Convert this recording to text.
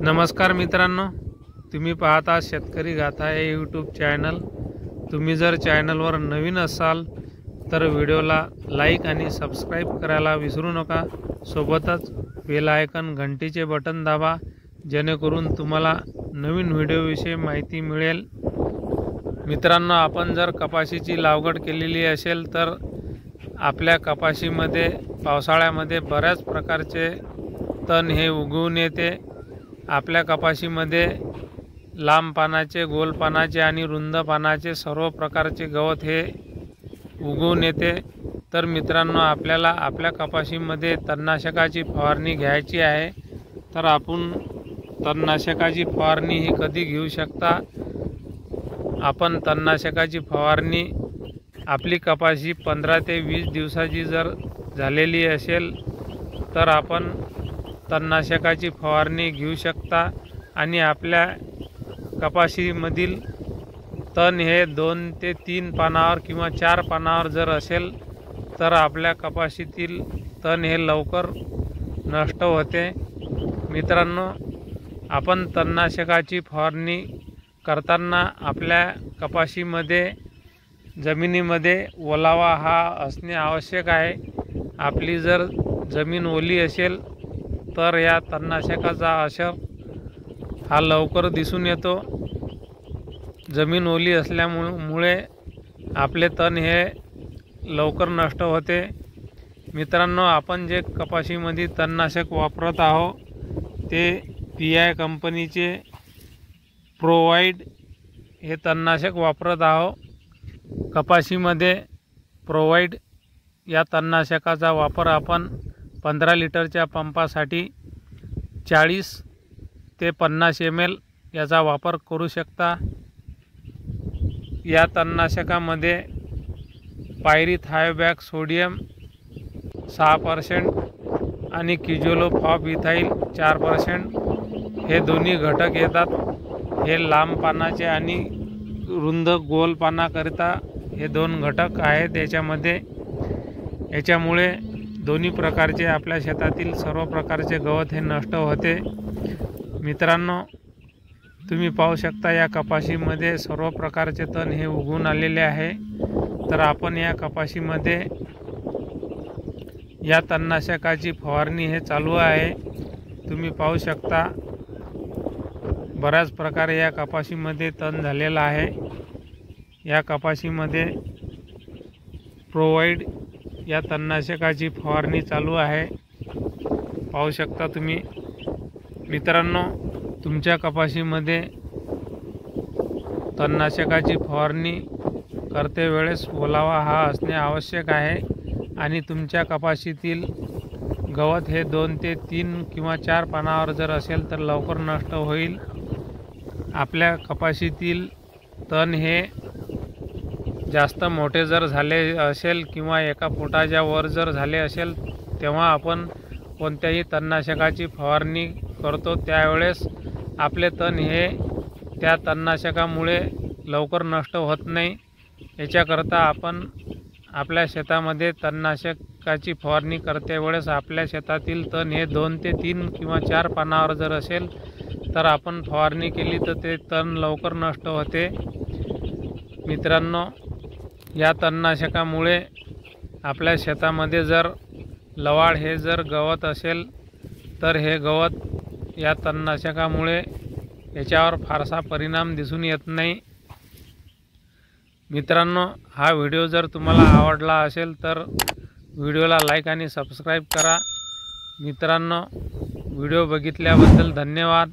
नमस्कार मित्रांनो, तुम्ही पाहता शेतकरी गाथा हे यूट्यूब चॅनल। तुम्ही जर चॅनलवर नवीन असाल तर व्हिडिओला लाईक आणि सबस्क्राईब करायला विसरू नका। सोबतच बेल आयकॉन घंटीचे बटन दाबा, जेणेकरून तुम्हाला नवीन व्हिडिओविषयी माहिती मिळेल। मित्रांनो, आपण जर कपाशीची लागवड केलेली असेल तर आपल्या कपाशीमध्ये पावसाळ्यामध्ये बऱ्याच प्रकारचे तण हे उगवून येते। आपल्या कपाशीमध्ये लांब पानाचे, गोल पानाचे आणि रुंद पानाचे सर्व प्रकारचे गवत हे उगवून येते। तर मित्रांनो, आपल्याला आपल्या कपाशीमध्ये तणनाशकाची फवारणी घ्यायची आहे। तर आपण तणनाशकाची फवारणी ही कधी घेऊ शकता? आपण तणनाशकाची फवारणी आपली कपाशी 15 ते 20 दिवसाची जर झालेली असेल तर आपण तणनाशकाची फवारणी घेऊ शकता। आणि आपल्या कपाशीमधील तण हे 2 ते 3 पानावर किंवा 4 पानावर जर असेल तर आपल्या कपाशीतील तण हे लवकर नष्ट होते। मित्रांनो, आपण तणनाशकाची फवारणी करताना आपल्या कपाशीमध्ये जमिनीमध्ये ओलावा हा असणे आवश्यक आहे। आपली जर जमीन ओली असेल तर या तणनाशकाचा असर हा लवकर दिसून येतो। जमीन ओली असल्यामुळे आपले तण हे लवकर नष्ट होते। मित्रांनो, आपण जे कपाशीमध्ये तणनाशक वापरत आहोत ते PI कंपनीचे प्रोवाइड हे तणनाशक वापरत आहोत। कपाशीमध्ये प्रोवाइड या तणनाशकाचा वापर आपण 15 लिटरच्या पंपासाठी 40 ते 50 ml याचा वापर करू शकता। या तणनाशकामध्ये पायरीथायोबॅक सोडियम 6% आणि किजोलोफॉब इथाइल 4% हे दोन्ही घटक येतात। हे लांब पानाचे आणि रुंद गोल पानाकरिता हे 2 घटक आहेत याच्यामुळे दोन्ही प्रकारचे आपल्या शेतातील सर्व प्रकारचे गवत हे नष्ट होते। मित्रांनो, तुम्ही पाहू शकता या कपाशीमध्ये सर्व प्रकारचे तण हे उगवून आलेले आहे। तर आपण या कपाशीमध्ये या तणनाशकाची फवारणी हे चालू आहे। तुम्ही पाहू शकता बऱ्याच प्रकारे या कपाशीमध्ये तण झालेला आहे। या कपाशीमध्ये प्रोवाइड या तणनाशकाची फवारणी चालू आहे, पाहू शकता तुम्ही। मित्रांनो, तुमच्या कपाशीमध्ये तणनाशकाची फवारणी करते वेळेस ओलावा हा असणे आवश्यक आहे। आणि तुमच्या कपाशीतील गवत हे 2 ते 3 किंवा 4 पानावर जर असेल तर लवकर नष्ट होईल। आपल्या कपाशीतील तण हे जास्त मोठे जर झाले असेल किंवा 1 फुटाच्या वर जर झाले असेल तेव्हा आपण कोणत्याही तणनाशकाची फवारणी करतो, त्यावेळेस आपले तण हे त्या तणनाशकामुळे लवकर नष्ट होत नाही। याच्याकरता आपण आपल्या शेतामध्ये तणनाशकाची फवारणी करते वेळेस आपल्या शेतातील तण हे 2 ते 3 किंवा 4 पानावर जर असेल तर आपण फवारणी केली तर ते तण लवकर नष्ट होते। मित्रांनो, या तणनाशकामुळे आपल्या शेतामध्ये जर लवाळ हे जर गवत असेल तर हे गवत या तणनाशकामुळे याच्यावर फारसा परिणाम दिसून येत नाही। मित्रांनो, हा व्हिडिओ जर तुम्हाला आवडला असेल तर व्हिडिओला लाईक आणि सबस्क्राईब करा। मित्रांनो, व्हिडिओ बघितल्याबद्दल धन्यवाद।